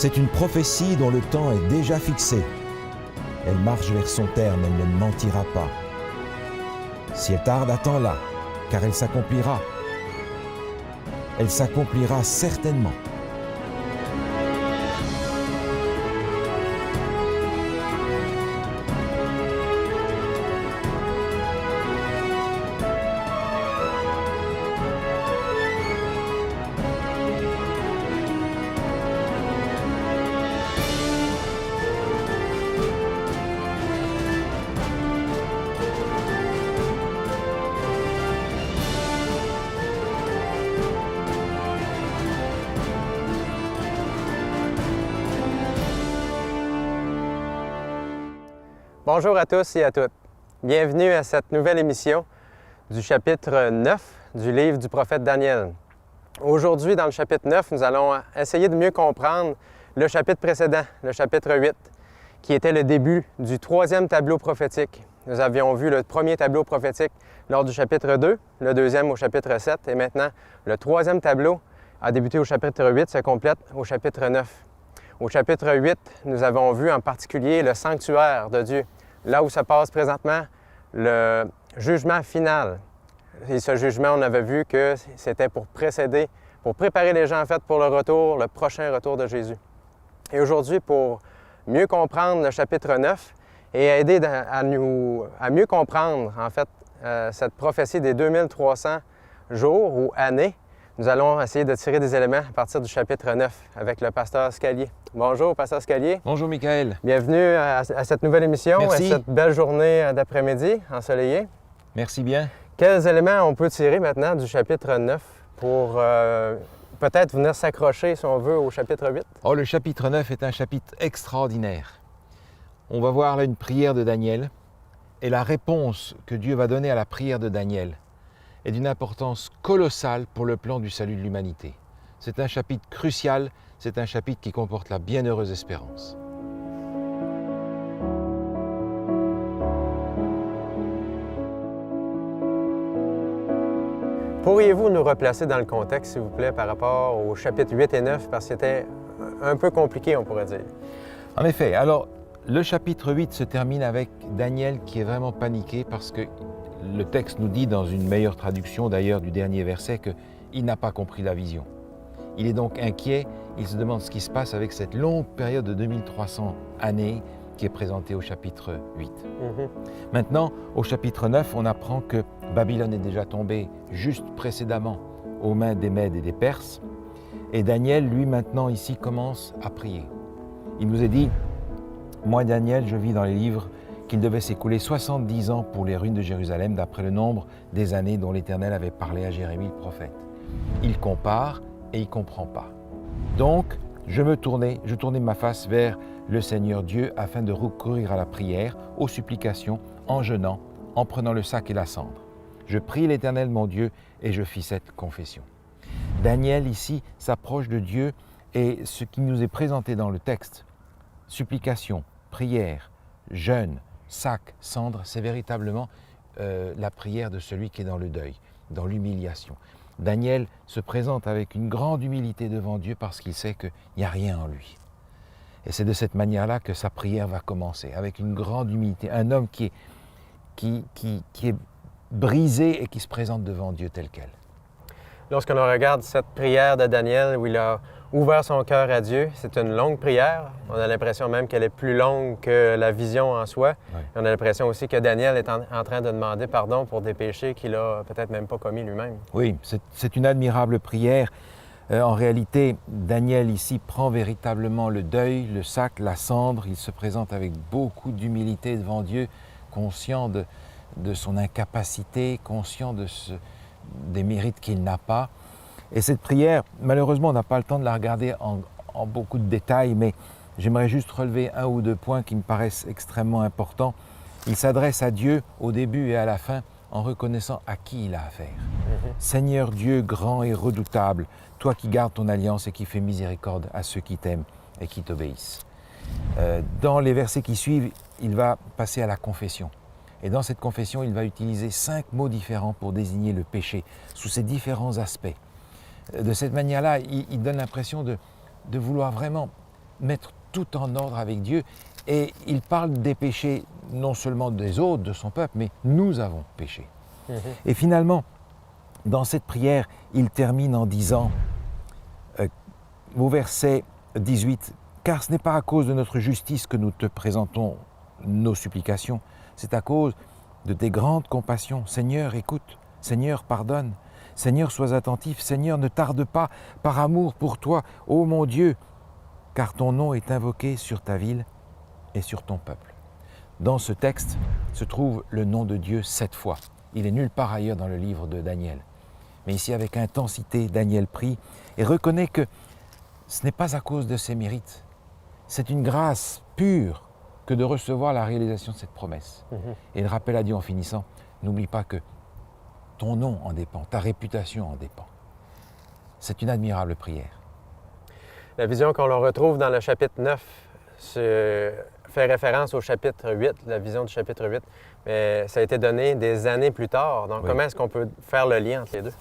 C'est une prophétie dont le temps est déjà fixé. Elle marche vers son terme, elle ne mentira pas. Si elle tarde, attends-la, car elle s'accomplira. Elle s'accomplira certainement. Bonjour à tous et à toutes. Bienvenue à cette nouvelle émission du chapitre 9 du livre du prophète Daniel. Aujourd'hui, dans le chapitre 9, nous allons essayer de mieux comprendre le chapitre précédent, le chapitre 8, qui était le début du troisième tableau prophétique. Nous avions vu le premier tableau prophétique lors du chapitre 2, le deuxième au chapitre 7, et maintenant, le troisième tableau a débuté au chapitre 8, se complète au chapitre 9. Au chapitre 8, nous avons vu en particulier le sanctuaire de Dieu, là où se passe présentement le jugement final. Et ce jugement, on avait vu que c'était pour préparer les gens en fait pour le prochain retour de Jésus. Et aujourd'hui, pour mieux comprendre le chapitre 9 et aider à mieux comprendre en fait cette prophétie des 2300 jours ou années, nous allons essayer de tirer des éléments à partir du chapitre 9 avec le pasteur Scalier. Bonjour, pasteur Scalier. Bonjour, Michael. Bienvenue à cette nouvelle émission, Merci. à cette belle journée d'après-midi ensoleillée. Merci bien. Quels éléments on peut tirer maintenant du chapitre 9 pour peut-être venir s'accrocher, si on veut, au chapitre 8? Oh, le chapitre 9 est un chapitre extraordinaire. On va voir là une prière de Daniel et la réponse que Dieu va donner à la prière de Daniel est d'une importance colossale pour le plan du salut de l'humanité. C'est un chapitre crucial, c'est un chapitre qui comporte la bienheureuse espérance. Pourriez-vous nous replacer dans le contexte, s'il vous plaît, par rapport au chapitre 8 et 9, parce que c'était un peu compliqué, on pourrait dire. En effet, alors le chapitre 8 se termine avec Daniel qui est vraiment paniqué parce que le texte nous dit, dans une meilleure traduction d'ailleurs du dernier verset, qu'il n'a pas compris la vision. Il est donc inquiet, il se demande ce qui se passe avec cette longue période de 2300 années qui est présentée au chapitre 8. Maintenant, au chapitre 9, on apprend que Babylone est déjà tombée juste précédemment aux mains des Mèdes et des Perses. Et Daniel, lui, maintenant, ici, commence à prier. Il nous est dit, moi, Daniel, je vis dans les livres qu'il devait s'écouler 70 ans pour les ruines de Jérusalem, d'après le nombre des années dont l'Éternel avait parlé à Jérémie le prophète. Il compare et il ne comprend pas. Donc, je tournais ma face vers le Seigneur Dieu afin de recourir à la prière, aux supplications, en jeûnant, en prenant le sac et la cendre. Je prie l'Éternel mon Dieu et je fis cette confession. Daniel ici s'approche de Dieu et ce qui nous est présenté dans le texte, supplication, prière, jeûne, sac, cendre, c'est véritablement la prière de celui qui est dans le deuil, dans l'humiliation. Daniel se présente avec une grande humilité devant Dieu parce qu'il sait qu'il n'y a rien en lui. Et c'est de cette manière-là que sa prière va commencer, avec une grande humilité. Un homme qui est brisé et qui se présente devant Dieu tel quel. Lorsqu'on regarde cette prière de Daniel où il a ouvert son cœur à Dieu, c'est une longue prière. On a l'impression même qu'elle est plus longue que la vision en soi. Ouais. On a l'impression aussi que Daniel est en train de demander pardon pour des péchés qu'il a peut-être même pas commis lui-même. Oui, c'est une admirable prière. En réalité, Daniel ici prend véritablement le deuil, le sac, la cendre. Il se présente avec beaucoup d'humilité devant Dieu, conscient de son incapacité, conscient des mérites qu'il n'a pas. Et cette prière, malheureusement, on n'a pas le temps de la regarder en beaucoup de détails, mais j'aimerais juste relever un ou deux points qui me paraissent extrêmement importants. Il s'adresse à Dieu au début et à la fin en reconnaissant à qui il a affaire. Seigneur Dieu grand et redoutable, toi qui gardes ton alliance et qui fais miséricorde à ceux qui t'aiment et qui t'obéissent. Dans les versets qui suivent, il va passer à la confession. Et dans cette confession, il va utiliser 5 mots différents pour désigner le péché, sous ses différents aspects. De cette manière-là, il donne l'impression de vouloir vraiment mettre tout en ordre avec Dieu. Et il parle des péchés non seulement des autres, de son peuple, mais nous avons péché. Et finalement, dans cette prière, il termine en disant, au verset 18, « Car ce n'est pas à cause de notre justice que nous te présentons nos supplications, c'est à cause de tes grandes compassions. Seigneur, écoute, Seigneur, pardonne, Seigneur, sois attentif, Seigneur, ne tarde pas, par amour pour toi, ô mon Dieu, car ton nom est invoqué sur ta ville et sur ton peuple. » Dans ce texte se trouve le nom de Dieu 7 fois. Il est nulle part ailleurs dans le livre de Daniel. Mais ici, avec intensité, Daniel prie et reconnaît que ce n'est pas à cause de ses mérites. C'est une grâce pure que de recevoir la réalisation de cette promesse. Et il rappelle à Dieu en finissant, n'oublie pas que ton nom en dépend, ta réputation en dépend. C'est une admirable prière. La vision qu'on retrouve dans le chapitre 9 fait référence au chapitre 8, la vision du chapitre 8, mais ça a été donné des années plus tard. Donc, comment est-ce qu'on peut faire le lien entre les deux?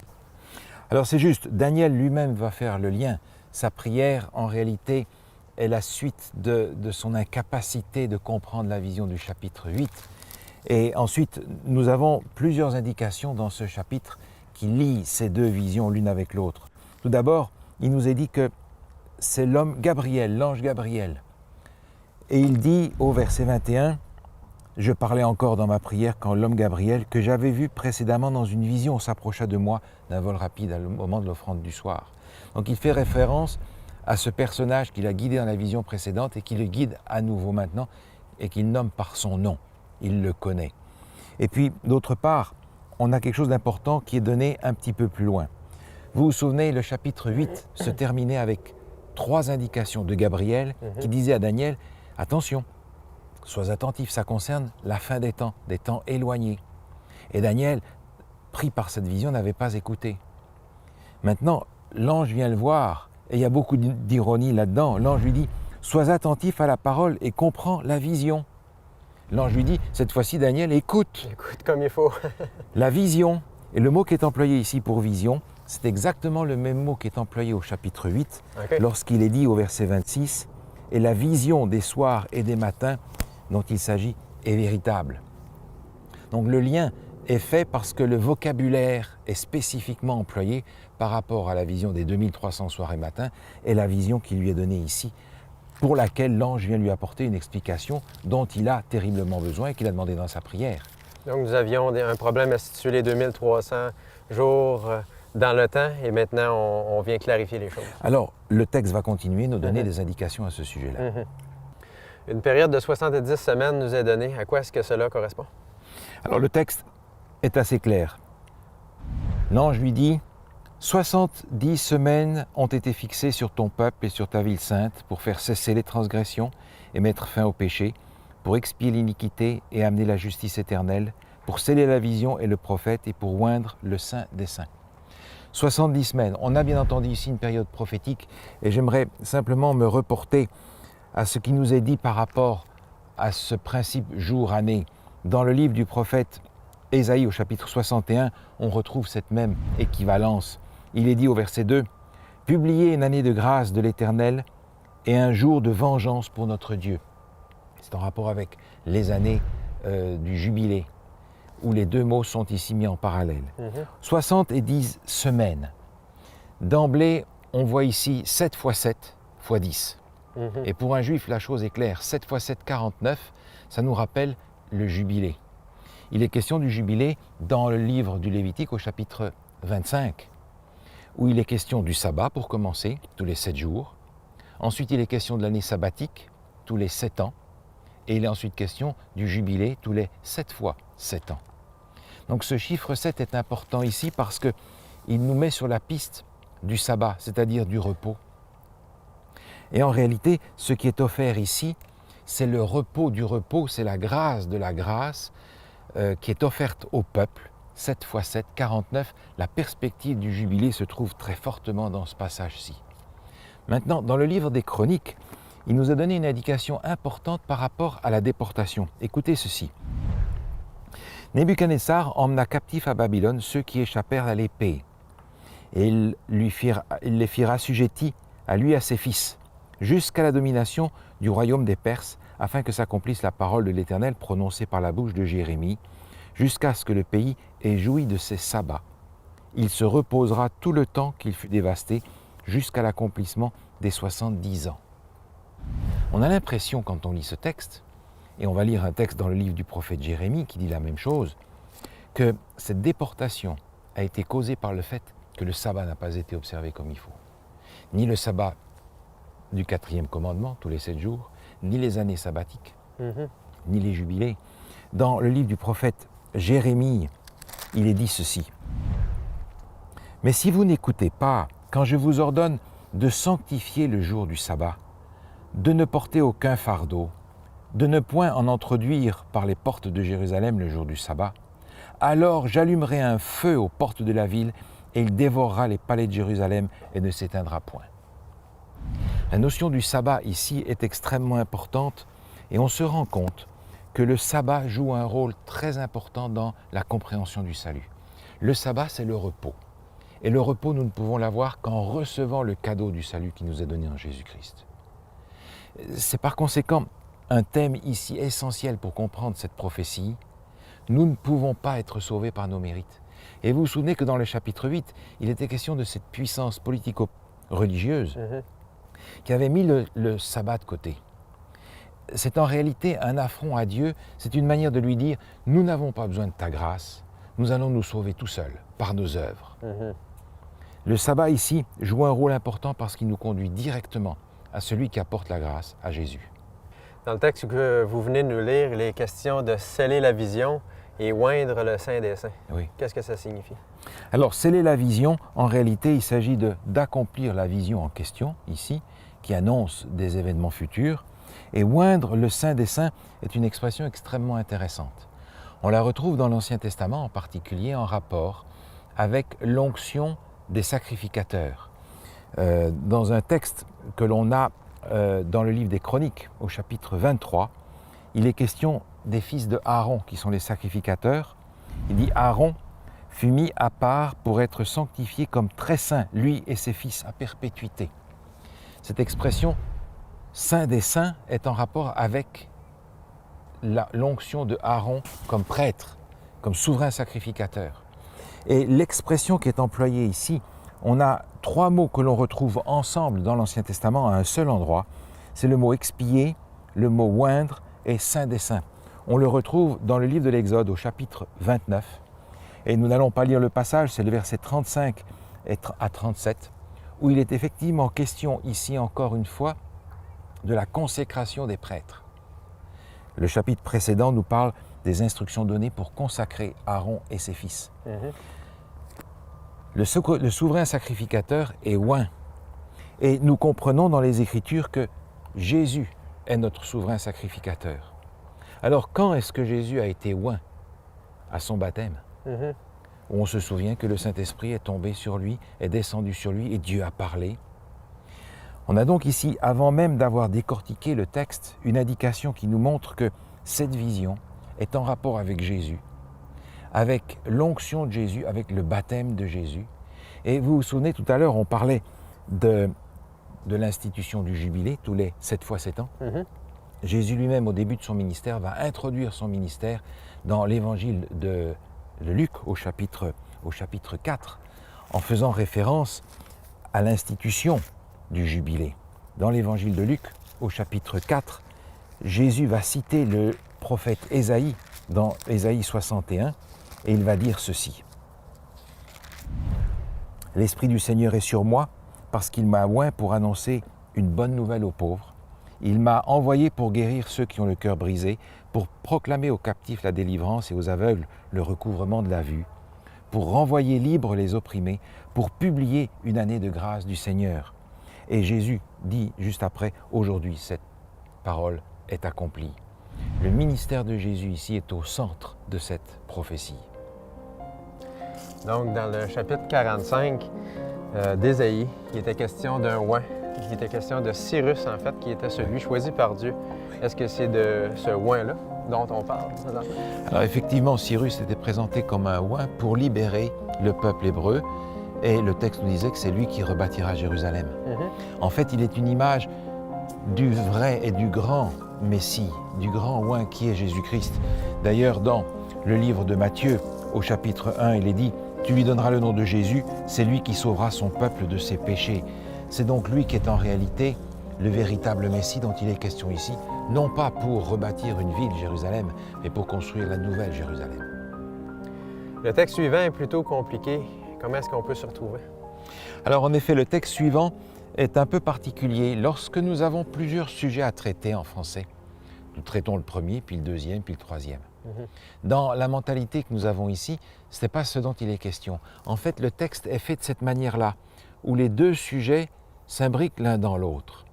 Alors, c'est juste, Daniel lui-même va faire le lien. Sa prière, en réalité, est la suite de son incapacité de comprendre la vision du chapitre 8. Et ensuite, nous avons plusieurs indications dans ce chapitre qui lient ces deux visions l'une avec l'autre. Tout d'abord, il nous est dit que c'est l'homme Gabriel, l'ange Gabriel. Et il dit au verset 21, « Je parlais encore dans ma prière quand l'homme Gabriel, que j'avais vu précédemment dans une vision, s'approcha de moi d'un vol rapide au moment de l'offrande du soir. » Donc il fait référence à ce personnage qu'il a guidé dans la vision précédente et qui le guide à nouveau maintenant et qu'il nomme par son nom. Il le connaît. Et puis, d'autre part, on a quelque chose d'important qui est donné un petit peu plus loin. Vous vous souvenez, le chapitre 8 se terminait avec 3 indications de Gabriel qui disait à Daniel, « Attention, sois attentif, ça concerne la fin des temps éloignés. » Et Daniel, pris par cette vision, n'avait pas écouté. Maintenant, l'ange vient le voir, et il y a beaucoup d'ironie là-dedans. L'ange lui dit, « Sois attentif à la parole et comprends la vision. » L'ange lui dit, cette fois-ci, Daniel, écoute. Écoute comme il faut. La vision. Et le mot qui est employé ici pour vision, c'est exactement le même mot qui est employé au chapitre 8, lorsqu'il est dit au verset 26, « Et la vision des soirs et des matins dont il s'agit est véritable. » Donc le lien est fait parce que le vocabulaire est spécifiquement employé par rapport à la vision des 2300 soirs et matins et la vision qui lui est donnée ici, pour laquelle l'ange vient lui apporter une explication dont il a terriblement besoin et qu'il a demandé dans sa prière. Donc nous avions un problème à situer les 2300 jours dans le temps et maintenant on vient clarifier les choses. Alors le texte va continuer, nous donner des indications à ce sujet-là. Une période de 70 semaines nous est donnée. À quoi est-ce que cela correspond? Alors le texte est assez clair. L'ange lui dit, « 70 semaines ont été fixées sur ton peuple et sur ta ville sainte pour faire cesser les transgressions et mettre fin au péché, pour expier l'iniquité et amener la justice éternelle, pour sceller la vision et le prophète et pour oindre le saint des saints. » 70 semaines. On a bien entendu ici une période prophétique et j'aimerais simplement me reporter à ce qui nous est dit par rapport à ce principe jour-année. Dans le livre du prophète Ésaïe au chapitre 61, on retrouve cette même équivalence. Il est dit au verset 2, « Publiez une année de grâce de l'Éternel et un jour de vengeance pour notre Dieu. » C'est en rapport avec les années du jubilé, où les deux mots sont ici mis en parallèle. 70 semaines. D'emblée, on voit ici 7 fois 7 fois 10. Et pour un juif, la chose est claire. 7 fois 7, 49, ça nous rappelle le jubilé. Il est question du jubilé dans le livre du Lévitique au chapitre 25, où il est question du sabbat pour commencer, tous les 7 jours. Ensuite, il est question de l'année sabbatique, tous les 7 ans. Et il est ensuite question du jubilé, tous les 7 fois 7 ans. Donc ce chiffre 7 est important ici parce qu'il nous met sur la piste du sabbat, c'est-à-dire du repos. Et en réalité, ce qui est offert ici, c'est le repos du repos, c'est la grâce de la grâce qui est offerte au peuple. 7 fois 7, 49, la perspective du jubilé se trouve très fortement dans ce passage-ci. Maintenant, dans le livre des Chroniques, il nous a donné une indication importante par rapport à la déportation. Écoutez ceci. Nebuchadnezzar emmena captifs à Babylone ceux qui échappèrent à l'épée, et il les firent assujettis à lui et à ses fils, jusqu'à la domination du royaume des Perses, afin que s'accomplisse la parole de l'Éternel prononcée par la bouche de Jérémie, jusqu'à ce que le pays ait joui de ses sabbats. Il se reposera tout le temps qu'il fut dévasté, jusqu'à l'accomplissement des 70 ans. On a l'impression, quand on lit ce texte, et on va lire un texte dans le livre du prophète Jérémie qui dit la même chose, que cette déportation a été causée par le fait que le sabbat n'a pas été observé comme il faut. Ni le sabbat du 4e commandement, tous les 7 jours, ni les années sabbatiques, ni les jubilés. Dans le livre du prophète Jérémie, il est dit ceci. « Mais si vous n'écoutez pas, quand je vous ordonne de sanctifier le jour du sabbat, de ne porter aucun fardeau, de ne point en introduire par les portes de Jérusalem le jour du sabbat, alors j'allumerai un feu aux portes de la ville et il dévorera les palais de Jérusalem et ne s'éteindra point. » La notion du sabbat ici est extrêmement importante et on se rend compte que le sabbat joue un rôle très important dans la compréhension du salut. Le sabbat, c'est le repos. Et le repos, nous ne pouvons l'avoir qu'en recevant le cadeau du salut qui nous est donné en Jésus-Christ. C'est par conséquent un thème ici essentiel pour comprendre cette prophétie. Nous ne pouvons pas être sauvés par nos mérites. Et vous vous souvenez que dans le chapitre 8, il était question de cette puissance politico-religieuse qui avait mis le sabbat de côté. C'est en réalité un affront à Dieu, c'est une manière de lui dire « Nous n'avons pas besoin de ta grâce, nous allons nous sauver tout seuls, par nos œuvres. Le sabbat ici joue un rôle important parce qu'il nous conduit directement à celui qui apporte la grâce, à Jésus. Dans le texte que vous venez de nous lire, il est question de sceller la vision et oindre le Saint des Saints. Oui. Qu'est-ce que ça signifie? Alors, sceller la vision, en réalité, il s'agit d'accomplir la vision en question, ici, qui annonce des événements futurs. Et oindre le Saint des Saints est une expression extrêmement intéressante. On la retrouve dans l'Ancien Testament, en particulier en rapport avec l'onction des sacrificateurs. Dans un texte que l'on a dans le livre des Chroniques, au chapitre 23, il est question des fils de Aaron, qui sont les sacrificateurs. Il dit « Aaron fut mis à part pour être sanctifié comme très saint, lui et ses fils, à perpétuité. » Cette expression « Saint des saints » est en rapport avec l'onction de Aaron comme prêtre, comme souverain sacrificateur. Et l'expression qui est employée ici, on a 3 mots que l'on retrouve ensemble dans l'Ancien Testament à un seul endroit. C'est le mot « expier », le mot « oindre » et « saint des saints ». On le retrouve dans le livre de l'Exode au chapitre 29. Et nous n'allons pas lire le passage, c'est le verset 35 à 37, où il est effectivement question ici encore une fois de la consécration des prêtres. Le chapitre précédent nous parle des instructions données pour consacrer Aaron et ses fils. Le souverain sacrificateur est oint. Et nous comprenons dans les Écritures que Jésus est notre souverain sacrificateur. Alors quand est-ce que Jésus a été oint? À son baptême. Où on se souvient que le Saint-Esprit est tombé sur lui, est descendu sur lui et Dieu a parlé. On a donc ici, avant même d'avoir décortiqué le texte, une indication qui nous montre que cette vision est en rapport avec Jésus, avec l'onction de Jésus, avec le baptême de Jésus. Et vous vous souvenez, tout à l'heure, on parlait de l'institution du jubilé, tous les 7 fois 7 ans. Jésus lui-même, au début de son ministère, va introduire son ministère dans l'évangile de Luc, au chapitre 4, en faisant référence à l'institution du jubilé. Dans l'évangile de Luc, au chapitre 4, Jésus va citer le prophète Ésaïe, dans Ésaïe 61, et il va dire ceci. « L'Esprit du Seigneur est sur moi, parce qu'il m'a oint pour annoncer une bonne nouvelle aux pauvres. Il m'a envoyé pour guérir ceux qui ont le cœur brisé, pour proclamer aux captifs la délivrance et aux aveugles le recouvrement de la vue, pour renvoyer libres les opprimés, pour publier une année de grâce du Seigneur. » Et Jésus dit juste après, « Aujourd'hui, cette parole est accomplie. » Le ministère de Jésus ici est au centre de cette prophétie. Donc, dans le chapitre 45 d'Ésaïe, il était question d'un oint, il était question de Cyrus, en fait, qui était celui choisi par Dieu. Est-ce que c'est de ce oint-là dont on parle? Alors effectivement, Cyrus était présenté comme un oint pour libérer le peuple hébreu. Et le texte nous disait que c'est lui qui rebâtira Jérusalem. En fait, il est une image du vrai et du grand Messie, du grand oint qui est Jésus-Christ. D'ailleurs, dans le livre de Matthieu, au chapitre 1, il est dit « Tu lui donneras le nom de Jésus, c'est lui qui sauvera son peuple de ses péchés ». C'est donc lui qui est en réalité le véritable Messie dont il est question ici, non pas pour rebâtir une ville, Jérusalem, mais pour construire la nouvelle Jérusalem. Le texte suivant est plutôt compliqué. Comment est-ce qu'on peut se retrouver? Alors en effet, le texte suivant est un peu particulier. Lorsque nous avons plusieurs sujets à traiter en français, nous traitons le premier, puis le deuxième, puis le troisième. Dans la mentalité que nous avons ici, ce n'est pas ce dont il est question. En fait, le texte est fait de cette manière-là, où les deux sujets s'imbriquent l'un dans l'autre.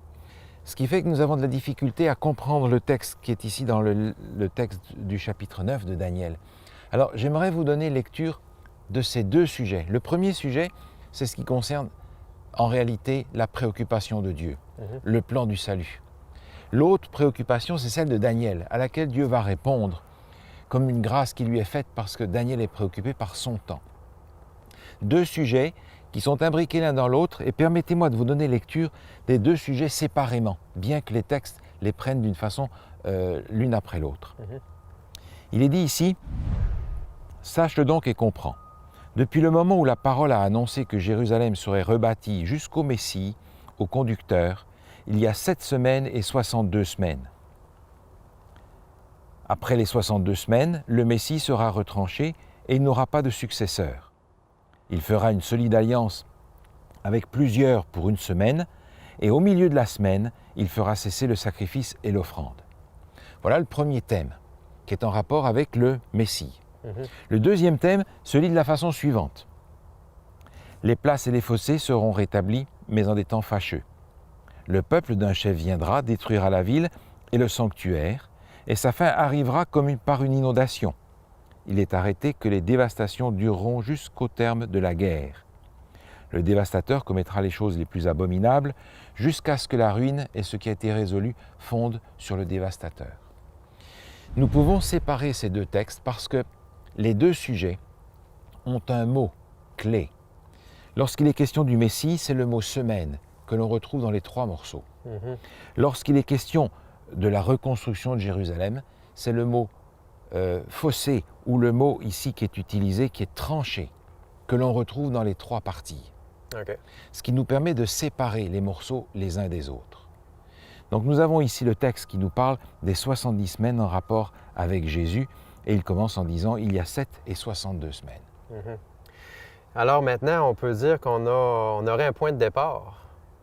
Ce qui fait que nous avons de la difficulté à comprendre le texte qui est ici dans le texte du chapitre 9 de Daniel. Alors, j'aimerais vous donner lecture de ces deux sujets. Le premier sujet, c'est ce qui concerne en réalité la préoccupation de Dieu, le plan du salut. L'autre préoccupation, c'est celle de Daniel, à laquelle Dieu va répondre comme une grâce qui lui est faite parce que Daniel est préoccupé par son temps. Deux sujets qui sont imbriqués l'un dans l'autre, et permettez-moi de vous donner lecture des deux sujets séparément, bien que les textes les prennent d'une façon l'une après l'autre. Il est dit ici, « Sache-le donc et comprends. Depuis le moment où la parole a annoncé que Jérusalem serait rebâtie jusqu'au Messie, au conducteur, il y a 7 semaines et 62 semaines. Après les 62 semaines, le Messie sera retranché et il n'aura pas de successeur. Il fera une solide alliance avec plusieurs pour une semaine, et au milieu de la semaine, il fera cesser le sacrifice et l'offrande. » Voilà le premier thème, qui est en rapport avec le Messie. Le deuxième thème se lit de la façon suivante. Les places et les fossés seront rétablis, mais en des temps fâcheux. Le peuple d'un chef viendra, détruira la ville et le sanctuaire, et sa fin arrivera comme par une inondation. Il est arrêté que les dévastations dureront jusqu'au terme de la guerre. Le dévastateur commettra les choses les plus abominables, jusqu'à ce que la ruine et ce qui a été résolu fondent sur le dévastateur. Nous pouvons séparer ces deux textes parce que les deux sujets ont un mot clé. Lorsqu'il est question du Messie, c'est le mot « semaine » que l'on retrouve dans les 3 morceaux. Lorsqu'il est question de la reconstruction de Jérusalem, c'est le mot fossé, ou le mot ici qui est utilisé, qui est tranché, que l'on retrouve dans les 3 parties. Ce qui nous permet de séparer les morceaux les uns des autres. Donc nous avons ici le texte qui nous parle des 70 semaines en rapport avec Jésus, et il commence en disant « il y a 7 et 62 semaines ». Alors maintenant, on peut dire qu'on aurait un point de départ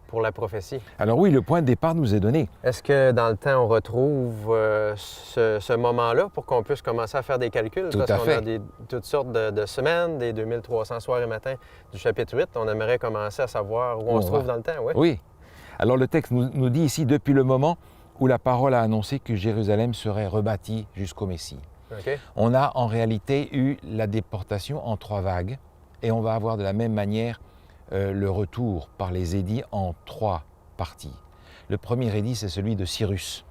pour la prophétie. Alors oui, le point de départ nous est donné. Est-ce que dans le temps, on retrouve ce moment-là pour qu'on puisse commencer à faire des calculs? Tout à Parce qu'on fait. a toutes sortes de semaines, des 2300 soirs et matins du chapitre 8. On aimerait commencer à savoir où on se trouve dans le temps, oui? Oui. Alors le texte nous dit ici, depuis le moment où la parole a annoncé que Jérusalem serait rebâtie jusqu'au Messie. On a en réalité eu la déportation en 3 vagues, et on va avoir de la même manière le retour par les édits en 3 parties. Le premier édit, c'est celui de Cyrus,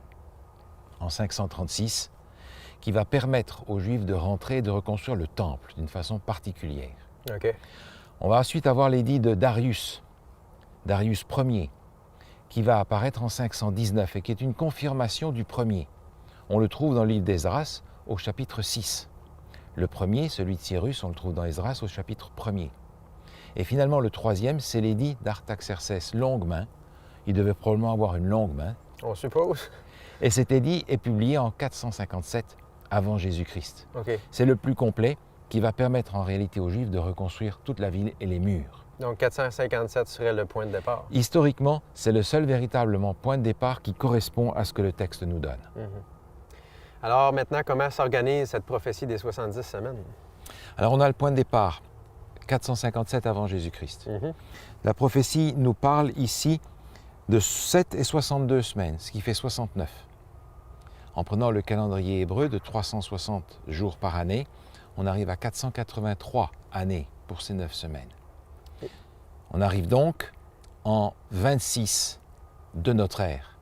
en 536, qui va permettre aux Juifs de rentrer et de reconstruire le temple d'une façon particulière. On va ensuite avoir l'édit de Darius Ier, qui va apparaître en 519 et qui est une confirmation du premier. On le trouve dans le livre d'Esdras au chapitre 6. Le premier, celui de Cyrus, on le trouve dans Esdras au chapitre 1er. Et finalement, le troisième, c'est l'édit d'Artaxerxès, longue main. Il devait probablement avoir une longue main. On suppose. Et cet édit est publié en 457 avant Jésus-Christ. C'est le plus complet qui va permettre en réalité aux Juifs de reconstruire toute la ville et les murs. Donc 457 serait le point de départ. Historiquement, c'est le seul véritablement point de départ qui correspond à ce que le texte nous donne. Alors maintenant, comment s'organise cette prophétie des 70 semaines? Alors on a le point de départ, 457 avant Jésus-Christ. La prophétie nous parle ici de 7 et 62 semaines, ce qui fait 69. En prenant le calendrier hébreu de 360 jours par année, on arrive à 483 années pour ces 9 semaines. On arrive donc en 26 de notre ère.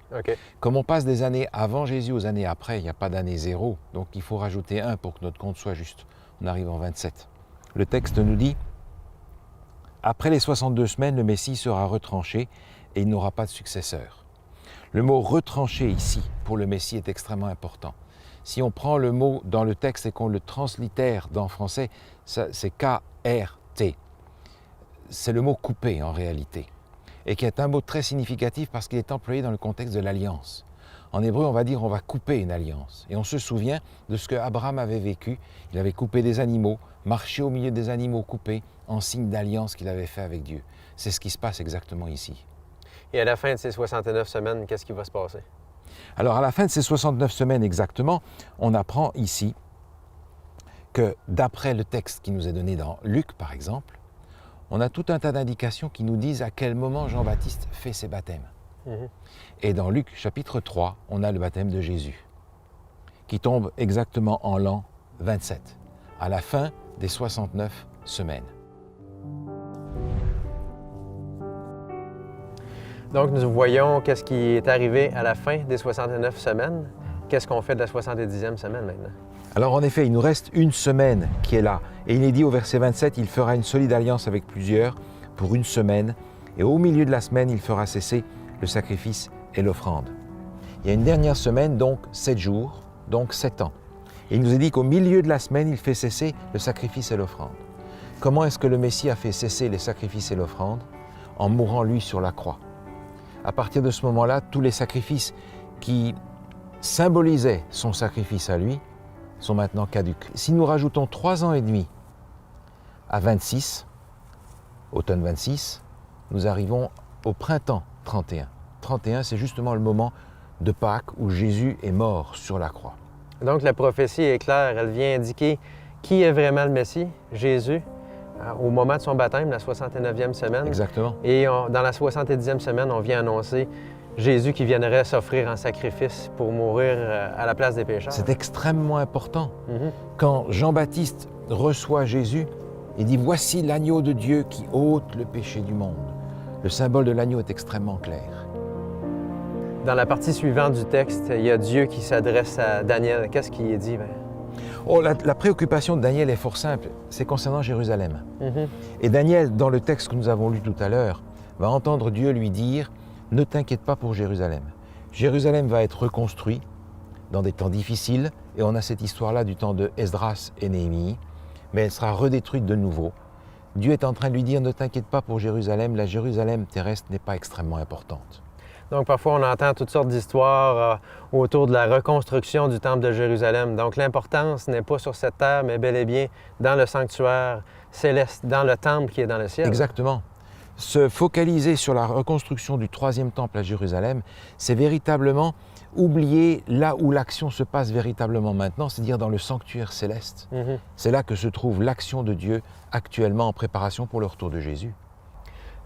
Comme on passe des années avant Jésus aux années après, il n'y a pas d'année 0, donc il faut rajouter 1 pour que notre compte soit juste. On arrive en 27. Le texte nous dit « Après les 62 semaines, le Messie sera retranché et il n'aura pas de successeur. » Le mot retranché ici, pour le Messie, est extrêmement important. Si on prend le mot dans le texte et qu'on le translittère dans français, c'est K-R-T. C'est le mot coupé en réalité, et qui est un mot très significatif parce qu'il est employé dans le contexte de l'alliance. En hébreu, on va dire on va couper une alliance. Et on se souvient de ce qu'Abraham avait vécu. Il avait coupé des animaux, marché au milieu des animaux coupés, en signe d'alliance qu'il avait fait avec Dieu. C'est ce qui se passe exactement ici. Et à la fin de ces 69 semaines, qu'est-ce qui va se passer? Alors à la fin de ces 69 semaines exactement, on apprend ici que d'après le texte qui nous est donné dans Luc par exemple, on a tout un tas d'indications qui nous disent à quel moment Jean-Baptiste fait ses baptêmes. Et dans Luc chapitre 3, on a le baptême de Jésus, qui tombe exactement en l'an 27, à la fin des 69 semaines. Donc, nous voyons qu'est-ce qui est arrivé à la fin des 69 semaines. Qu'est-ce qu'on fait de la 70e semaine maintenant? Alors en effet, il nous reste une semaine qui est là. Et il est dit au verset 27, il fera une solide alliance avec plusieurs pour une semaine. Et au milieu de la semaine, il fera cesser le sacrifice et l'offrande. Il y a une dernière semaine, donc 7 jours, donc 7 ans. Et il nous est dit qu'au milieu de la semaine, il fait cesser le sacrifice et l'offrande. Comment est-ce que le Messie a fait cesser les sacrifices et l'offrande? En mourant lui sur la croix. À partir de ce moment-là, tous les sacrifices qui symbolisaient son sacrifice à lui sont maintenant caducs. Si nous rajoutons 3 ans et demi à 26, automne 26, nous arrivons au printemps 31. 31, c'est justement le moment de Pâques où Jésus est mort sur la croix. Donc la prophétie est claire, elle vient indiquer qui est vraiment le Messie, Jésus, au moment de son baptême, la 69e semaine. Exactement. Et dans la 70e semaine, on vient annoncer Jésus qui viendrait s'offrir en sacrifice pour mourir à la place des pécheurs. C'est extrêmement important. Quand Jean-Baptiste reçoit Jésus, il dit « Voici l'agneau de Dieu qui ôte le péché du monde ». Le symbole de l'agneau est extrêmement clair. Dans la partie suivante du texte, il y a Dieu qui s'adresse à Daniel. Qu'est-ce qui est dit? Oh, la préoccupation de Daniel est fort simple, c'est concernant Jérusalem. Et Daniel, dans le texte que nous avons lu tout à l'heure, va entendre Dieu lui dire « Ne t'inquiète pas pour Jérusalem. Jérusalem va être reconstruit dans des temps difficiles, et on a cette histoire-là du temps de Esdras et Néhémie, mais elle sera redétruite de nouveau. Dieu est en train de lui dire « Ne t'inquiète pas pour Jérusalem, la Jérusalem terrestre n'est pas extrêmement importante. » Donc, parfois, on entend toutes sortes d'histoires autour de la reconstruction du temple de Jérusalem. Donc, l'importance n'est pas sur cette terre, mais bel et bien dans le sanctuaire céleste, dans le temple qui est dans le ciel. Exactement. Se focaliser sur la reconstruction du 3e temple à Jérusalem, c'est véritablement oublier là où l'action se passe véritablement maintenant, c'est-à-dire dans le sanctuaire céleste. C'est là que se trouve l'action de Dieu actuellement en préparation pour le retour de Jésus.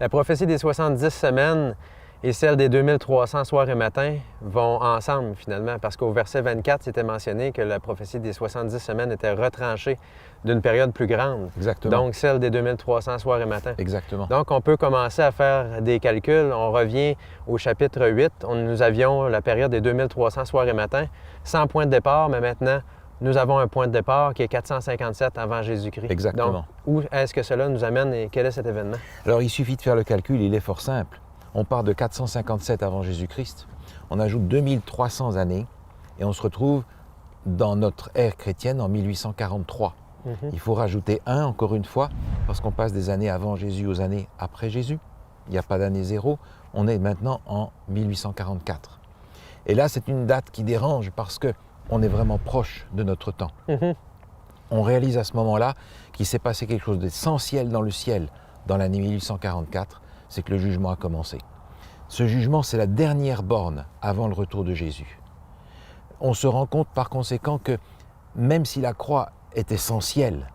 La prophétie des 70 semaines et celle des 2300 soirs et matins vont ensemble finalement, parce qu'au verset 24, c'était mentionné que la prophétie des 70 semaines était retranchée d'une période plus grande. Exactement. Donc celle des 2300 soirs et matins. Exactement. Donc on peut commencer à faire des calculs. On revient au chapitre 8. Nous avions la période des 2300 soirs et matins, sans point de départ, mais maintenant, nous avons un point de départ qui est 457 avant Jésus-Christ. Exactement. Donc, où est-ce que cela nous amène et quel est cet événement? Alors, il suffit de faire le calcul, il est fort simple. On part de 457 avant Jésus-Christ, on ajoute 2300 années et on se retrouve dans notre ère chrétienne en 1843. Il faut rajouter 1, encore une fois, parce qu'on passe des années avant Jésus aux années après Jésus. Il n'y a pas d'année zéro, on est maintenant en 1844. Et là, c'est une date qui dérange parce qu'on est vraiment proche de notre temps. On réalise à ce moment-là qu'il s'est passé quelque chose d'essentiel dans le ciel dans l'année 1844, c'est que le jugement a commencé. Ce jugement, c'est la dernière borne avant le retour de Jésus. On se rend compte par conséquent que même si la croix est essentielle,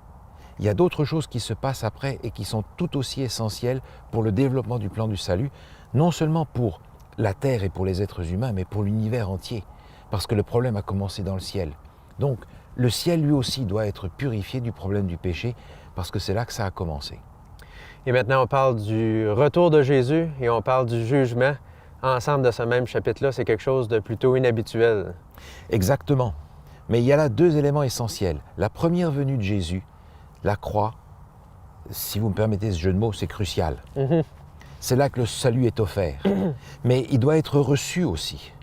il y a d'autres choses qui se passent après et qui sont tout aussi essentielles pour le développement du plan du salut, non seulement pour la terre et pour les êtres humains, mais pour l'univers entier, parce que le problème a commencé dans le ciel. Donc, le ciel lui aussi doit être purifié du problème du péché, parce que c'est là que ça a commencé. Et maintenant, on parle du retour de Jésus et on parle du jugement. Ensemble de ce même chapitre-là, c'est quelque chose de plutôt inhabituel. Exactement. Mais il y a là 2 éléments essentiels. La première venue de Jésus, la croix, si vous me permettez ce jeu de mots, c'est crucial. c'est là que le salut est offert. Mais il doit être reçu aussi.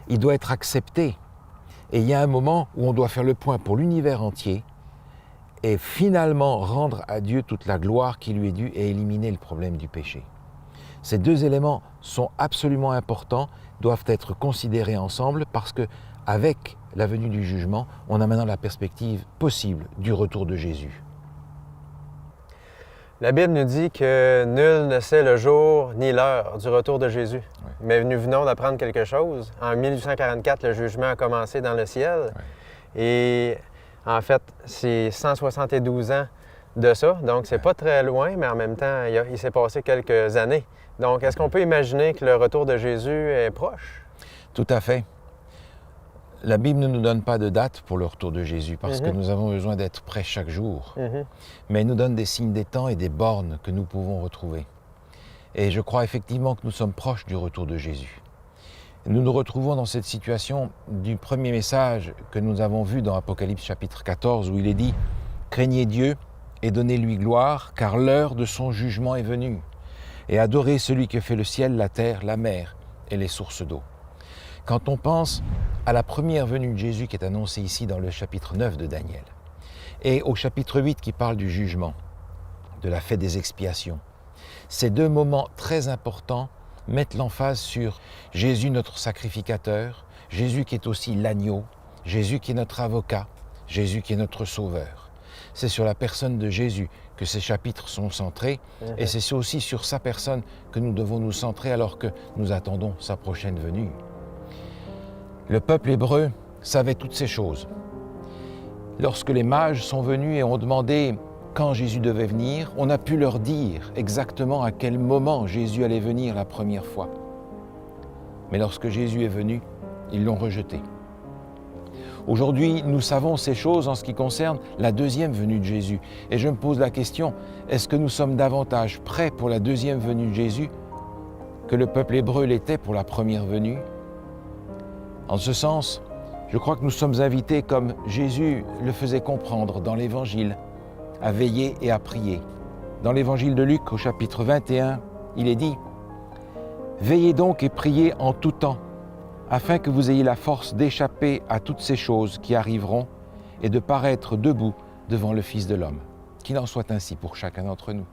Il doit être accepté. Et il y a un moment où on doit faire le point pour l'univers entier et finalement rendre à Dieu toute la gloire qui lui est due et éliminer le problème du péché. Ces deux éléments sont absolument importants, doivent être considérés ensemble parce qu'avec la venue du jugement, on a maintenant la perspective possible du retour de Jésus. La Bible nous dit que nul ne sait le jour ni l'heure du retour de Jésus. Ouais. Mais nous venons d'apprendre quelque chose. En 1844, le jugement a commencé dans le ciel. Ouais. Et en fait, c'est 172 ans de ça. Donc, c'est pas très loin, mais en même temps, il s'est passé quelques années. Donc, est-ce qu'on peut imaginer que le retour de Jésus est proche? Tout à fait. La Bible ne nous donne pas de date pour le retour de Jésus parce que nous avons besoin d'être prêts chaque jour. Mais elle nous donne des signes des temps et des bornes que nous pouvons retrouver. Et je crois effectivement que nous sommes proches du retour de Jésus. Nous nous retrouvons dans cette situation du premier message que nous avons vu dans Apocalypse chapitre 14 où il est dit « Craignez Dieu et donnez-lui gloire, car l'heure de son jugement est venue. Et adorez celui qui fait le ciel, la terre, la mer et les sources d'eau. » Quand on pense à la première venue de Jésus qui est annoncée ici dans le chapitre 9 de Daniel, et au chapitre 8 qui parle du jugement, de la fête des expiations, ces deux moments très importants mettent l'emphase sur Jésus notre sacrificateur, Jésus qui est aussi l'agneau, Jésus qui est notre avocat, Jésus qui est notre sauveur. C'est sur la personne de Jésus que ces chapitres sont centrés et c'est aussi sur sa personne que nous devons nous centrer alors que nous attendons sa prochaine venue. Le peuple hébreu savait toutes ces choses. Lorsque les mages sont venus et ont demandé quand Jésus devait venir, on a pu leur dire exactement à quel moment Jésus allait venir la première fois. Mais lorsque Jésus est venu, ils l'ont rejeté. Aujourd'hui, nous savons ces choses en ce qui concerne la deuxième venue de Jésus. Et je me pose la question, est-ce que nous sommes davantage prêts pour la deuxième venue de Jésus que le peuple hébreu l'était pour la première venue ? En ce sens, je crois que nous sommes invités, comme Jésus le faisait comprendre dans l'Évangile, à veiller et à prier. Dans l'Évangile de Luc, au chapitre 21, il est dit « Veillez donc et priez en tout temps, afin que vous ayez la force d'échapper à toutes ces choses qui arriveront et de paraître debout devant le Fils de l'homme. » Qu'il en soit ainsi pour chacun d'entre nous.